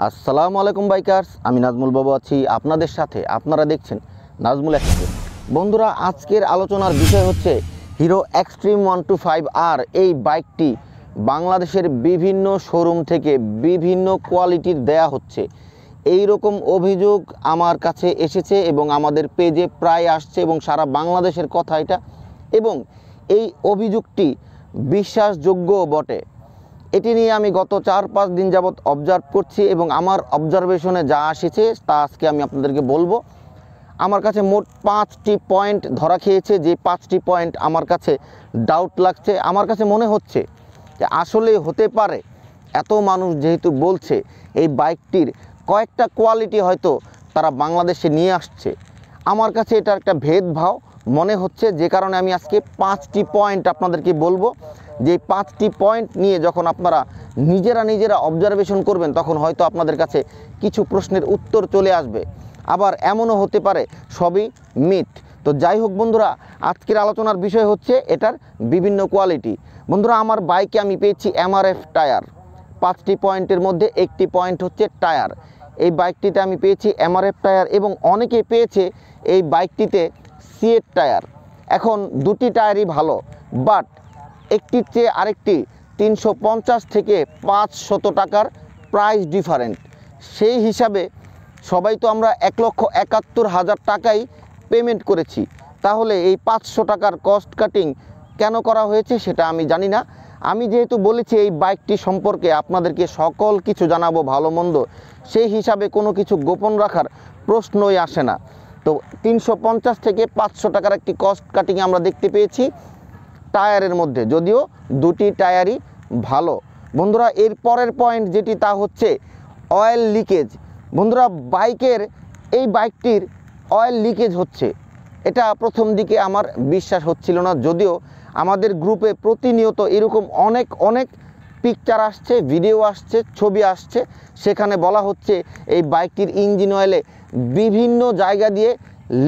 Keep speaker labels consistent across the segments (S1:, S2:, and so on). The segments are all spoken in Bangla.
S1: আসসালামু আলাইকুম বাইকার্স, আমি নাজমুল বাবু আছি আপনাদের সাথে। আপনারা দেখছেন নাজমুল এক্সপ্রেস। বন্ধুরা, আজকের আলোচনার বিষয় হচ্ছে হিরো এক্সট্রিম 125R। এই বাইকটি বাংলাদেশের বিভিন্ন শোরুম থেকে বিভিন্ন কোয়ালিটির দেয়া হচ্ছে, এই রকম অভিযোগ আমার কাছে এসেছে এবং আমাদের পেজে প্রায় আসছে এবং সারা বাংলাদেশের কথা এটা, এবং এই অভিযোগটি বিশ্বাসযোগ্য বটে। এটি নিয়ে আমি গত 4-5 দিন যাবৎ অবজার্ভ করছি এবং আমার অবজারভেশনে যা এসেছে তা আজকে আমি আপনাদেরকে বলবো। আমার কাছে মোট 5টি পয়েন্ট ধরা খেয়েছে, যে 5টি পয়েন্ট আমার কাছে ডাউট লাগছে। আমার কাছে মনে হচ্ছে যে আসলে হতে পারে, এত মানুষ যেহেতু বলছে, এই বাইকটির কয়েকটা কোয়ালিটি হয়তো তারা বাংলাদেশে নিয়ে আসছে। আমার কাছে এটা একটা ভেদভাব মনে হচ্ছে, যে কারণে আমি আজকে 5টি পয়েন্ট আপনাদেরকে বলবো। যে 5টি পয়েন্ট নিয়ে যখন আপনারা নিজেরা অবজারভেশন করবেন, তখন হয়তো আপনাদের কাছে কিছু প্রশ্নের উত্তর চলে আসবে। আবার এমনও হতে পারে সবই মিথ। তো যাই হোক বন্ধুরা, আজকের আলোচনার বিষয় হচ্ছে এটার বিভিন্ন কোয়ালিটি। বন্ধুরা, আমার বাইকে আমি পেয়েছি এমআরএফ টায়ার। 5টি পয়েন্টের মধ্যে একটি পয়েন্ট হচ্ছে টায়ার। এই বাইকটিতে আমি পেয়েছি এমআরএফ টায়ার এবং অনেকে পেয়েছে এই বাইকটিতে সিএট টায়ার। এখন দুটি টায়ারই ভালো, বাট একটির চেয়ে আরেকটি 350 থেকে 500 টাকার প্রাইস ডিফারেন্ট। সেই হিসাবে সবাই তো আমরা 1,71,000 টাকাই পেমেন্ট করেছি। তাহলে এই 500 টাকার কস্ট কাটিং কেন করা হয়েছে সেটা আমি জানি না। আমি যেহেতু বলেছি এই বাইকটি সম্পর্কে আপনাদেরকে সকল কিছু জানাবো, ভালো মন্দ, সেই হিসাবে কোনো কিছু গোপন রাখার প্রশ্নই আসে না। তো 350 থেকে 500 টাকার একটি কস্ট কাটিং আমরা দেখতে পেয়েছি টায়ারের মধ্যে, যদিও দুটি টায়ারই ভালো। বন্ধুরা, এর পরের পয়েন্ট যেটি তা হচ্ছে অয়েল লিকেজ। বন্ধুরা, এই বাইকটির অয়েল লিকেজ হচ্ছে, এটা প্রথম দিকে আমার বিশ্বাস হচ্ছিল না। যদিও আমাদের গ্রুপে প্রতিনিয়ত এরকম অনেক পিকচার আসছে, ভিডিও আসছে, ছবি আসছে, সেখানে বলা হচ্ছে এই বাইকটির ইঞ্জিন অয়েলে বিভিন্ন জায়গা দিয়ে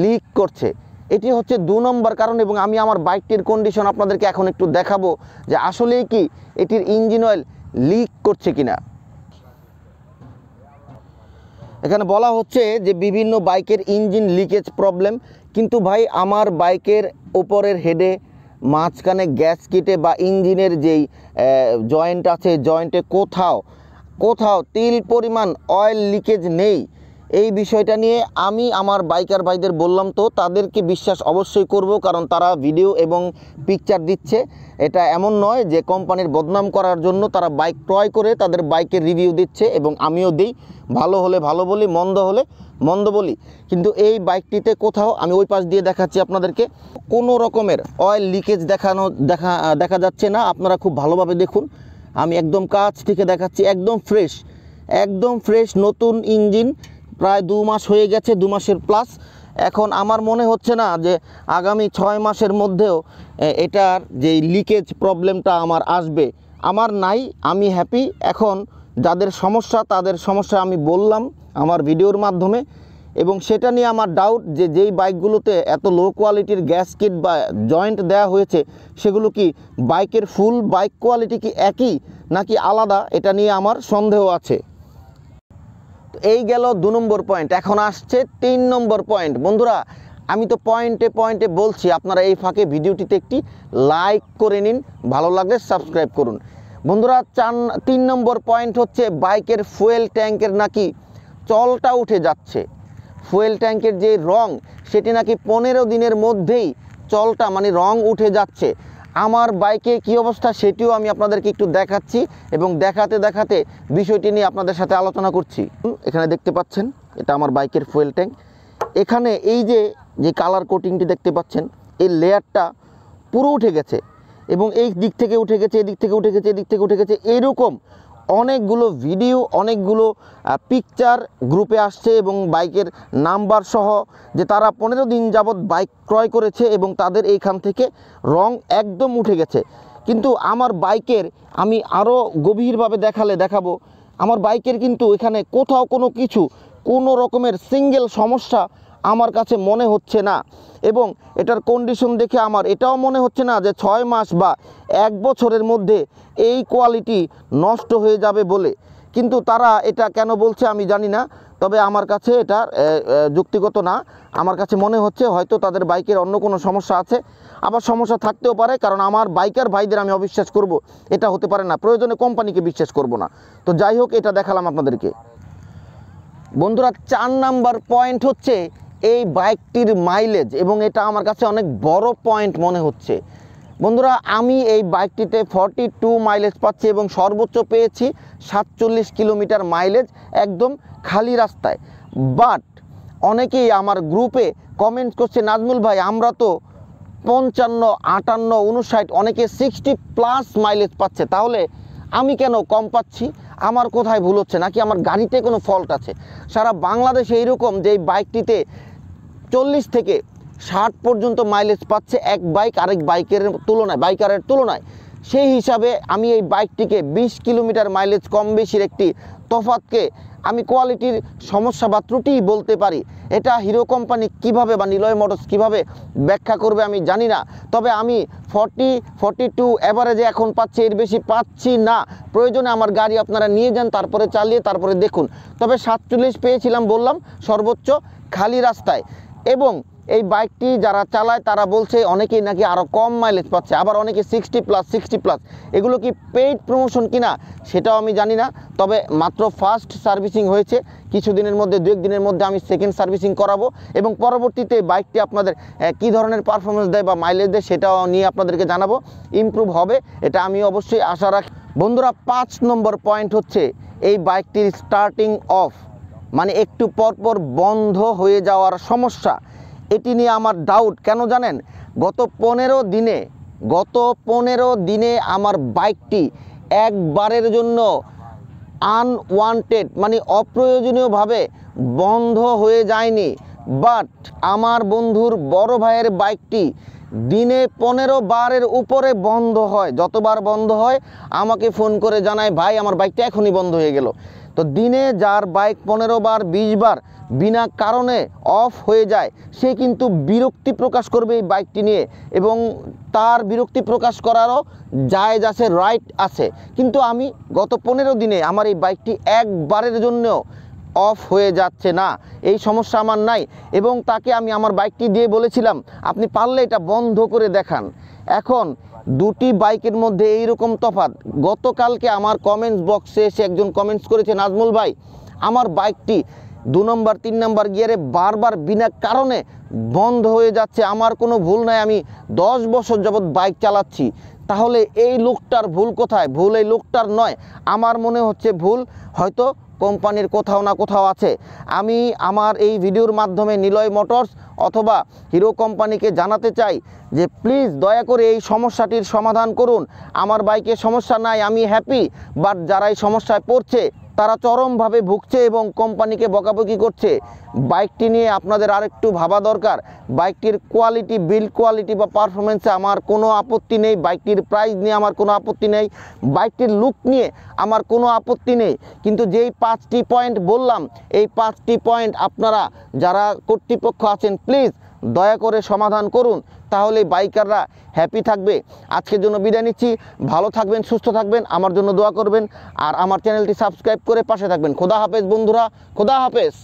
S1: লিক করছে। এটি হচ্ছে 2 নম্বর কারণ। এবং আমি আমার বাইকটির কন্ডিশন আপনাদেরকে এখন একটু দেখাবো যে আসলেই কি এটির ইঞ্জিন অয়েল লিক করছে কিনা। এখানে বলা হচ্ছে যে বিভিন্ন বাইকের ইঞ্জিন লিকেজ প্রবলেম, কিন্তু ভাই আমার বাইকের উপরের হেডে, মাঝখানে গ্যাসকিটে বা ইঞ্জিনের যেই জয়েন্ট আছে, জয়েন্টে কোথাও তিল পরিমাণ অয়েল লিকেজ নেই। এই বিষয়টা নিয়ে আমি আমার বাইকার ভাইদের বললাম, তো তাদেরকে বিশ্বাস অবশ্যই করব, কারণ তারা ভিডিও এবং পিকচার দিচ্ছে। এটা এমন নয় যে কোম্পানির বদনাম করার জন্য তারা বাইক ক্রয় করে তাদের বাইকের রিভিউ দিচ্ছে, এবং আমিও দিই। ভালো হলে ভালো বলি, মন্দ হলে মন্দ বলি। কিন্তু এই বাইকটিতে কোথাও, আমি ওই পাশ দিয়ে দেখাচ্ছি আপনাদেরকে, কোনো রকমের অয়েল লিকেজ দেখা যাচ্ছে না। আপনারা খুব ভালোভাবে দেখুন, আমি একদম কাছ থেকে দেখাচ্ছি। একদম ফ্রেশ নতুন ইঞ্জিন, প্রায় 2 মাস হয়ে গেছে, 2 মাসের প্লাস। এখন আমার মনে হচ্ছে না যে আগামী 6 মাসের মধ্যেও এটার যে লিকেজ প্রবলেমটা আমার আসবে। আমার নাই, আমি হ্যাপি। এখন যাদের সমস্যা তাদের সমস্যা আমি বললাম আমার ভিডিওর মাধ্যমে, এবং সেটা নিয়ে আমার ডাউট যে যেই বাইকগুলোতে এত লো কোয়ালিটির গ্যাসকিট বা জয়েন্ট দেওয়া হয়েছে, সেগুলো কি বাইকের ফুল বাইক কোয়ালিটি কি একই নাকি আলাদা, এটা নিয়ে আমার সন্দেহ আছে। এই গেল 2 নম্বর পয়েন্ট। এখন আসছে 3 নম্বর পয়েন্ট। বন্ধুরা, আমি তো পয়েন্টে বলছি, আপনারা এই ফাঁকে ভিডিওটিতে একটি লাইক করে নিন, ভালো লাগলে সাবস্ক্রাইব করুন। বন্ধুরা, 3 নম্বর পয়েন্ট হচ্ছে বাইকের ফুয়েল ট্যাঙ্কের নাকি চলটা উঠে যাচ্ছে। ফুয়েল ট্যাঙ্কের যে রং, সেটি নাকি 15 দিনের মধ্যেই চলটা মানে রং উঠে যাচ্ছে। আমার বাইকে কি অবস্থা সেটিও আমি আপনাদেরকে একটু দেখাচ্ছি, এবং দেখাতে বিষয়টি নিয়ে আপনাদের সাথে আলোচনা করছি। এখানে দেখতে পাচ্ছেন, এটা আমার বাইকের ফুয়েল ট্যাঙ্ক। এখানে এই যে কালার কোটিংটি দেখতে পাচ্ছেন, এই লেয়ারটা পুরো উঠে গেছে, এবং এই দিক থেকে উঠে গেছে, এদিক থেকে উঠে গেছে, এদিক থেকে উঠে গেছে। এইরকম অনেকগুলো ভিডিও, অনেকগুলো পিকচার গ্রুপে আসছে, এবং বাইকের নাম্বার সহ, যে তারা 15 দিন যাবৎ বাইক ক্রয় করেছে এবং তাদের এইখান থেকে রং একদম উঠে গেছে। কিন্তু আমার বাইকের আমি আরও গভীরভাবে দেখাবো, আমার বাইকের কিন্তু এখানে কোথাও কোনো রকমের সিঙ্গেল সমস্যা আমার কাছে মনে হচ্ছে না। এবং এটার কন্ডিশন দেখে আমার এটাও মনে হচ্ছে না যে 6 মাস বা 1 বছরের মধ্যে এই কোয়ালিটি নষ্ট হয়ে যাবে বলে। কিন্তু তারা এটা কেন বলছে আমি জানি না, তবে আমার কাছে এটা যুক্তিগত না। আমার কাছে মনে হচ্ছে হয়তো তাদের বাইকের অন্য কোনো সমস্যা আছে, আবার সমস্যা থাকতেও পারে, কারণ আমার বাইকার ভাইদের আমি অবিশ্বাস করব এটা হতে পারে না, প্রয়োজনে কোম্পানিকে বিশ্বাস করব না। তো যাই হোক, এটা দেখালাম আপনাদেরকে। বন্ধুরা, 4 নাম্বার পয়েন্ট হচ্ছে এই বাইকটির মাইলেজ, এবং এটা আমার কাছে অনেক বড় পয়েন্ট মনে হচ্ছে। বন্ধুরা, আমি এই বাইকটিতে 42 মাইলেজ পাচ্ছি এবং সর্বোচ্চ পেয়েছি 47 কিলোমিটার মাইলেজ একদম খালি রাস্তায়। বাট অনেকেই আমার গ্রুপে কমেন্ট করছে, নাজমুল ভাই আমরা তো 55, 58, 59, অনেকে 60+ মাইলেজ পাচ্ছে, তাহলে আমি কেন কম পাচ্ছি? আমার কোথায় ভুল হচ্ছে, নাকি আমার গাড়িতে কোনো ফল্ট আছে? সারা বাংলাদেশে এইরকম যে এই বাইকটিতে 40 থেকে 60 পর্যন্ত মাইলেজ পাচ্ছে এক বাইক আরেক বাইকারের তুলনায়। সেই হিসাবে আমি এই বাইকটিকে 20 কিলোমিটার মাইলেজ কম বেশির একটি তফাৎকে আমি কোয়ালিটির সমস্যা বা ত্রুটি বলতে পারি। এটা হিরো কোম্পানি কিভাবে বা নিলয় মোটরস কিভাবে ব্যাখ্যা করবে আমি জানি না, তবে আমি 42 অ্যাভারেজে এখন পাচ্ছি, এর বেশি পাচ্ছি না। প্রয়োজনে আমার গাড়ি আপনারা নিয়ে যান, তারপরে চালিয়ে তারপরে দেখুন। তবে 47 পেয়েছিলাম বললাম সর্বোচ্চ খালি রাস্তায়। এবং এই বাইকটি যারা চালায় তারা বলছে অনেকেই নাকি আরও কম মাইলেজ পাচ্ছে, আবার অনেকে 60+। এগুলো কি পেইড প্রমোশন কিনা সেটাও আমি জানি না। তবে মাত্র ফার্স্ট সার্ভিসিং হয়েছে, কিছুদিনের মধ্যে 2-1 দিনের মধ্যে আমি সেকেন্ড সার্ভিসিং করাবো, এবং পরবর্তীতে বাইকটি আপনাদের কী ধরনের পারফরমেন্স দেয় বা মাইলেজ দেয় সেটাও নিয়ে আপনাদেরকে জানাবো। ইমপ্রুভ হবে এটা আমি অবশ্যই আশা রাখি। বন্ধুরা, 5 নম্বর পয়েন্ট হচ্ছে এই বাইকটির স্টার্টিং অফ, মানে একটু পরপর বন্ধ হয়ে যাওয়ার সমস্যা। এটি নিয়ে আমার ডাউট, কেন জানেন? গত 15 দিনে আমার বাইকটি একবারের জন্য আনওয়ান্টেড মানে অপ্রয়োজনীয়ভাবে বন্ধ হয়ে যায়নি। বাট আমার বন্ধুর বড় ভাইয়ের বাইকটি দিনে 15 বারের উপরে বন্ধ হয়। যতবার বন্ধ হয় আমাকে ফোন করে জানায়, ভাই আমার বাইকটা এখনই বন্ধ হয়ে গেল। তো দিনে যার বাইক 15 বার 20 বার বিনা কারণে অফ হয়ে যায়, সে কিন্তু বিরক্তি প্রকাশ করবে এই বাইকটি নিয়ে, এবং তার বিরক্তি প্রকাশ করারও জায়েজ আছে, রাইট আছে। কিন্তু আমি গত 15 দিনে আমার এই বাইকটি একবারের জন্য অফ হয়ে যাচ্ছে না, এই সমস্যা আমার নাই। এবং তাকে আমি আমার বাইকটি দিয়ে বলেছিলাম আপনি পারলে এটা বন্ধ করে দেখান। এখন দুটি বাইকের মধ্যে এইরকম তফাৎ। গতকালকে আমার কমেন্টস বক্সে এসে একজন কমেন্টস করেছে, নাজমুল ভাই আমার বাইকটি 2 নম্বর 3 নম্বর গিয়ারে বারবার বিনা কারণে বন্ধ হয়ে যাচ্ছে, আমার কোনো ভুল নাই, আমি 10 বছর যাবৎ বাইক চালাচ্ছি। তাহলে এই লোকটার ভুল কোথায়? ভুল এই লোকটার নয়, আমার মনে হচ্ছে ভুল হয়তো কোম্পানির কোথাও না কোথাও আছে। আমি আমার এই ভিডিওর মাধ্যমে নিলয় মোটরস অথবা হিরো কোম্পানিকে জানাতে চাই যে প্লিজ দয়া করে এই সমস্যাটির সমাধান করুন। আমার বাইকে সমস্যা নাই, আমি হ্যাপি। বাট যারা এই সমস্যায় পড়ছে তারা চরমভাবে ভুগছে এবং কোম্পানিকে বকাবকি করছে। বাইকটি নিয়ে আপনাদের আরেকটু ভাবা দরকার। বাইকটির কোয়ালিটি, বিল্ড কোয়ালিটি বা পারফরমেন্সে আমার কোনো আপত্তি নেই, বাইকটির প্রাইস নিয়ে আমার কোনো আপত্তি নেই, বাইকটির লুক নিয়ে আমার কোনো আপত্তি নেই। কিন্তু যেই 5টি পয়েন্ট বললাম, এই 5টি পয়েন্ট আপনারা যারা কর্তৃপক্ষ আছেন প্লিজ দয়া করে সমাধান করুন, তাহলে বাইকাররা হ্যাপি থাকবে। আজকের জন্য বিদায় নিচ্ছি। ভালো থাকবেন, সুস্থ থাকবেন, আমার জন্য দোয়া করবেন, আর আমার চ্যানেলটি সাবস্ক্রাইব করে পাশে থাকবেন। খোদা হাফেজ বন্ধুরা, খোদা হাফেজ।